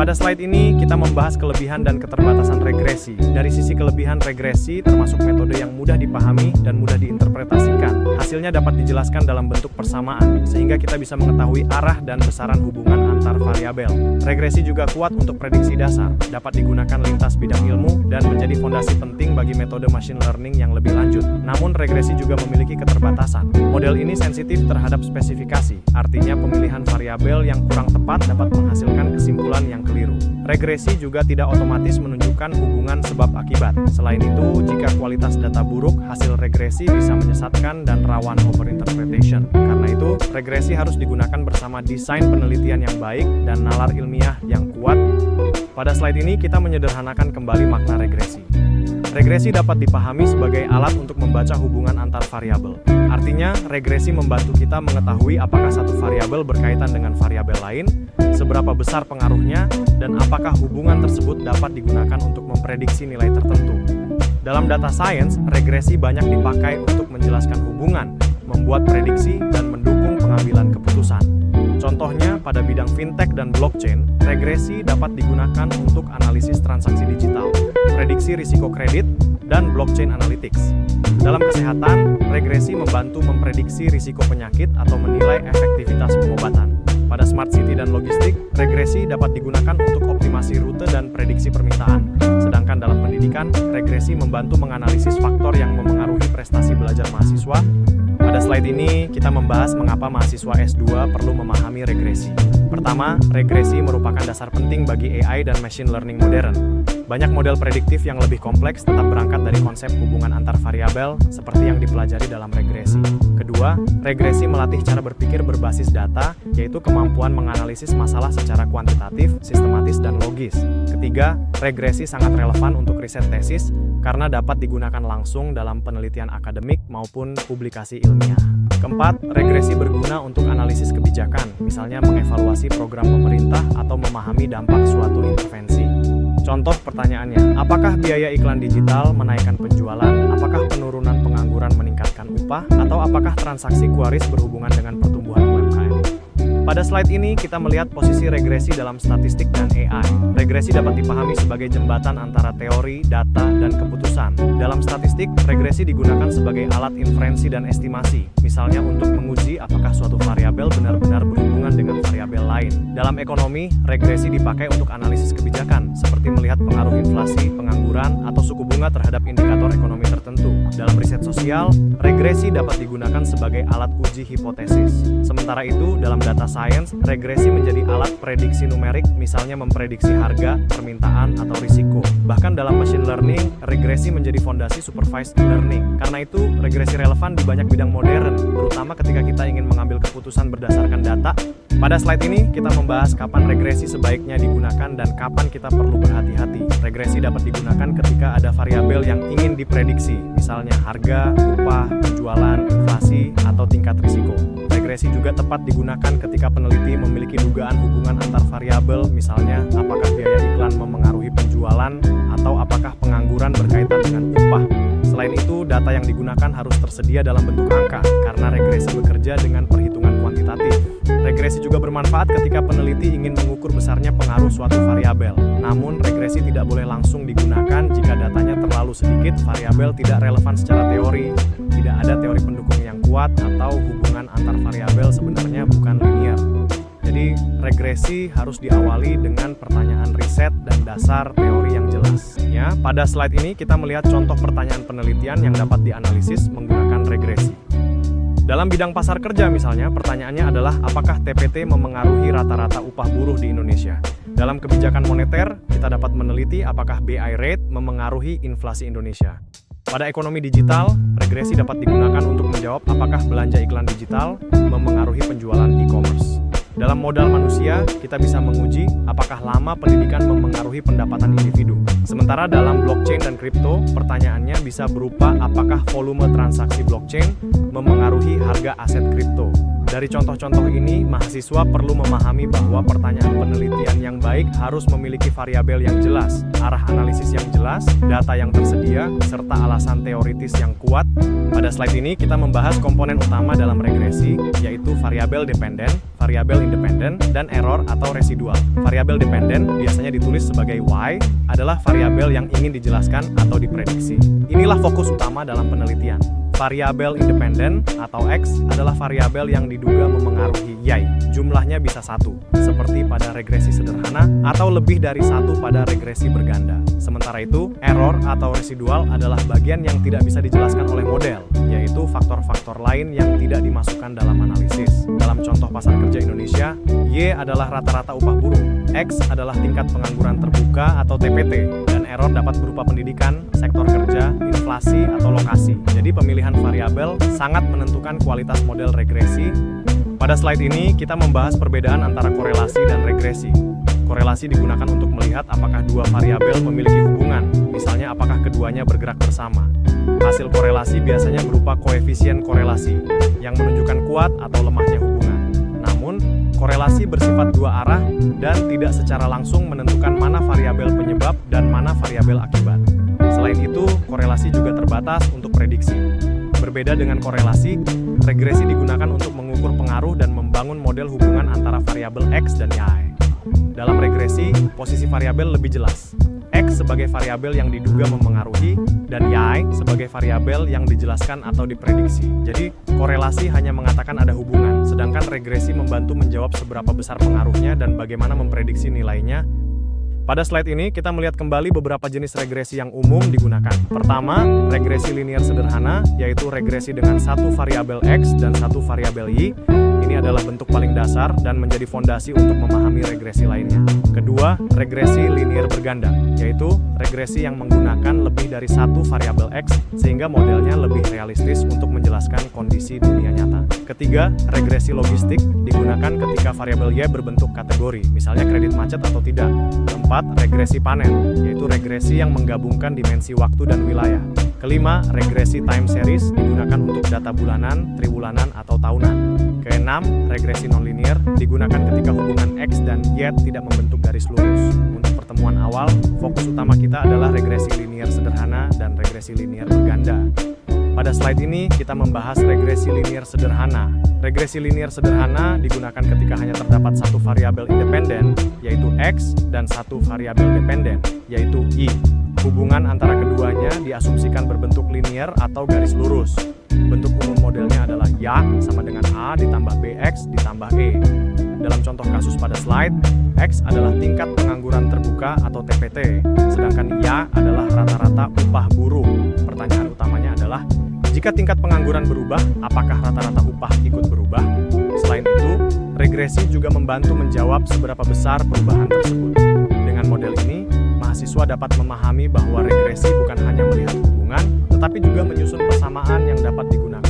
Pada slide ini, kita membahas kelebihan dan keterbatasan regresi. Dari sisi kelebihan regresi, termasuk metode yang mudah dipahami dan mudah diinterpretasikan. Hasilnya dapat dijelaskan dalam bentuk persamaan, sehingga kita bisa mengetahui arah dan besaran hubungan antar variabel. Regresi juga kuat untuk prediksi dasar, dapat digunakan lintas bidang ilmu, dan menjadi fondasi penting bagi metode machine learning yang lebih lanjut. Namun, regresi juga memiliki keterbatasan. Model ini sensitif terhadap spesifikasi, artinya pemilihan variabel yang kurang tepat dapat menghasilkan kesimpulan yang keliru. Regresi juga tidak otomatis menunjukkan hubungan sebab akibat. Selain itu, jika kualitas data buruk, hasil regresi bisa menyesatkan dan rawan overinterpretation. Karena itu, regresi harus digunakan bersama desain penelitian yang baik dan nalar ilmiah yang kuat. Pada slide ini, kita menyederhanakan kembali makna regresi. Regresi dapat dipahami sebagai alat untuk membaca hubungan antar variabel. Artinya, regresi membantu kita mengetahui apakah satu variabel berkaitan dengan variabel lain, seberapa besar pengaruhnya, dan apakah hubungan tersebut dapat digunakan untuk memprediksi nilai tertentu. Dalam data science, regresi banyak dipakai untuk menjelaskan hubungan, membuat prediksi, dan mendukung pengambilan keputusan. Contohnya, pada bidang fintech dan blockchain, regresi dapat digunakan untuk analisis transaksi digital, prediksi risiko kredit, dan blockchain analytics. Dalam kesehatan, regresi membantu memprediksi risiko penyakit atau menilai efektivitas pengobatan. Pada smart city dan logistik, regresi dapat digunakan untuk optimasi rute dan prediksi permintaan. Sedangkan dalam pendidikan, regresi membantu menganalisis faktor yang memengaruhi prestasi belajar mahasiswa. Pada slide ini, kita membahas mengapa mahasiswa S2 perlu memahami regresi. Pertama, regresi merupakan dasar penting bagi AI dan machine learning modern. Banyak model prediktif yang lebih kompleks tetap berangkat dari konsep hubungan antar variabel seperti yang dipelajari dalam regresi. Kedua, regresi melatih cara berpikir berbasis data, yaitu kemampuan menganalisis masalah secara kuantitatif, sistematis, dan logis. Ketiga, regresi sangat relevan untuk riset tesis karena dapat digunakan langsung dalam penelitian akademik maupun publikasi ilmiah. Keempat, regresi berguna untuk analisis kebijakan, misalnya mengevaluasi program pemerintah atau memahami dampak suatu intervensi. Contoh pertanyaannya, apakah biaya iklan digital menaikkan penjualan, apakah penurunan pengangguran meningkatkan upah, atau apakah transaksi QARIS berhubungan dengan pertumbuhan UMKM? Pada slide ini, kita melihat posisi regresi dalam statistik dan AI. Regresi dapat dipahami sebagai jembatan antara teori, data, dan keputusan. Dalam statistik, regresi digunakan sebagai alat inferensi dan estimasi, misalnya untuk menguji apakah suatu variabel benar-benar berhubungan dengan variabel lain. Dalam ekonomi, regresi dipakai untuk analisis kebijakan, seperti melihat pengaruh inflasi, pengangguran, atau suku bunga terhadap indikator ekonomi tertentu. Dalam riset sosial, regresi dapat digunakan sebagai alat uji hipotesis. Sementara itu, dalam data science, regresi menjadi alat prediksi numerik, misalnya memprediksi harga, permintaan, atau risiko. Bahkan dalam machine learning, regresi menjadi fondasi supervised learning. Karena itu, regresi relevan di banyak bidang modern, terutama ketika kita ingin mengambil keputusan berdasarkan data. Pada slide ini, kita membahas kapan regresi sebaiknya digunakan dan kapan kita perlu berhati-hati. Regresi dapat digunakan ketika ada variabel yang ingin diprediksi, misalnya harga, upah, penjualan, inflasi, atau tingkat risiko. Regresi juga tepat digunakan ketika peneliti memiliki dugaan hubungan antar variabel, misalnya apakah biaya iklan memengaruhi penjualan atau apakah pengangguran berkaitan dengan upah. Selain itu, data yang digunakan harus tersedia dalam bentuk angka, karena regresi bekerja dengan perhitungan kuantitatif. Regresi juga bermanfaat ketika peneliti ingin mengukur besarnya pengaruh suatu variabel. Namun, regresi tidak boleh langsung digunakan jika datanya terlalu sedikit, variabel tidak relevan secara teori, tidak ada teori pendukung yang kuat, atau hubungan antar variabel sebenarnya bukan linear. Jadi, regresi harus diawali dengan pertanyaan riset dan dasar teori yang jelas. Ya, pada slide ini kita melihat contoh pertanyaan penelitian yang dapat dianalisis menggunakan regresi. Dalam bidang pasar kerja misalnya, pertanyaannya adalah apakah TPT memengaruhi rata-rata upah buruh di Indonesia? Dalam kebijakan moneter, kita dapat meneliti apakah BI rate memengaruhi inflasi Indonesia. Pada ekonomi digital, regresi dapat digunakan untuk menjawab apakah belanja iklan digital memengaruhi penjualan e-commerce. Dalam modal manusia, kita bisa menguji apakah lama pendidikan memengaruhi pendapatan individu. Sementara dalam blockchain dan kripto, pertanyaannya bisa berupa apakah volume transaksi blockchain memengaruhi harga aset kripto. Dari contoh-contoh ini, mahasiswa perlu memahami bahwa pertanyaan penelitian yang baik harus memiliki variabel yang jelas, arah analisis yang jelas, data yang tersedia, serta alasan teoritis yang kuat. Pada slide ini, kita membahas komponen utama dalam regresi, yaitu variabel dependen, variabel independen, dan error atau residual. Variabel dependen biasanya ditulis sebagai y, adalah variabel yang ingin dijelaskan atau diprediksi. Inilah fokus utama dalam penelitian. Variabel independen atau X adalah variabel yang diduga memengaruhi Y. Jumlahnya bisa 1, seperti pada regresi sederhana, atau lebih dari 1 pada regresi berganda. Sementara itu, error atau residual adalah bagian yang tidak bisa dijelaskan oleh model, yaitu faktor-faktor lain yang tidak dimasukkan dalam analisis. Dalam contoh pasar kerja Indonesia, Y adalah rata-rata upah buruh, X adalah tingkat pengangguran terbuka atau TPT, dan error dapat berupa pendidikan, sektor kerja, inflasi, atau lokasi. Jadi pemilihan variabel sangat menentukan kualitas model regresi. Pada slide ini, kita membahas perbedaan antara korelasi dan regresi. Korelasi digunakan untuk melihat apakah dua variabel memiliki hubungan, misalnya apakah keduanya bergerak bersama. Hasil korelasi biasanya berupa koefisien korelasi, yang menunjukkan kuat atau lemahnya hubungan. Namun, korelasi bersifat dua arah dan tidak secara langsung menentukan mana variabel penyebab dan mana variabel akibat. Selain itu, korelasi juga terbatas untuk prediksi. Berbeda dengan korelasi, regresi digunakan untuk mengukur pengaruh dan membangun model hubungan antara variabel X dan Y. Dalam regresi, posisi variabel lebih jelas. X sebagai variabel yang diduga memengaruhi, dan Y sebagai variabel yang dijelaskan atau diprediksi. Jadi, korelasi hanya mengatakan ada hubungan, sedangkan regresi membantu menjawab seberapa besar pengaruhnya dan bagaimana memprediksi nilainya. Pada slide ini, kita melihat kembali beberapa jenis regresi yang umum digunakan. Pertama, regresi linear sederhana, yaitu regresi dengan satu variabel X dan satu variabel Y. Ini adalah bentuk paling dasar dan menjadi fondasi untuk memahami regresi lainnya. Kedua, regresi linear berganda, yaitu regresi yang menggunakan lebih dari satu variabel X, sehingga modelnya lebih realistis untuk menjelaskan kondisi dunia nyata. Ketiga, regresi logistik digunakan ketika variabel Y berbentuk kategori, misalnya kredit macet atau tidak. Keempat, regresi panen, yaitu regresi yang menggabungkan dimensi waktu dan wilayah. Kelima, regresi time series digunakan untuk data bulanan, triwulan, atau tahunan. Keenam, regresi nonlinear digunakan ketika hubungan X dan Y tidak membentuk garis lurus. Untuk pertemuan awal, fokus utama kita adalah regresi linear sederhana dan regresi linear berganda. Pada slide ini, kita membahas regresi linear sederhana. Regresi linear sederhana digunakan ketika hanya terdapat satu variabel independen, yaitu X, dan satu variabel dependen, yaitu Y. Hubungan antara keduanya diasumsikan berbentuk linear atau garis lurus. Bentuk umum modelnya adalah Y sama dengan A ditambah BX ditambah E. Dalam contoh kasus pada slide, X adalah tingkat pengangguran terbuka atau TPT, sedangkan Y adalah rata-rata upah buruh. Pertanyaan utamanya adalah, jika tingkat pengangguran berubah, apakah rata-rata upah ikut berubah? Selain itu, regresi juga membantu menjawab seberapa besar perubahan tersebut. Dengan model ini, mahasiswa dapat memahami bahwa regresi bukan hanya melihat hubungan, tetapi juga menyusun persamaan yang dapat digunakan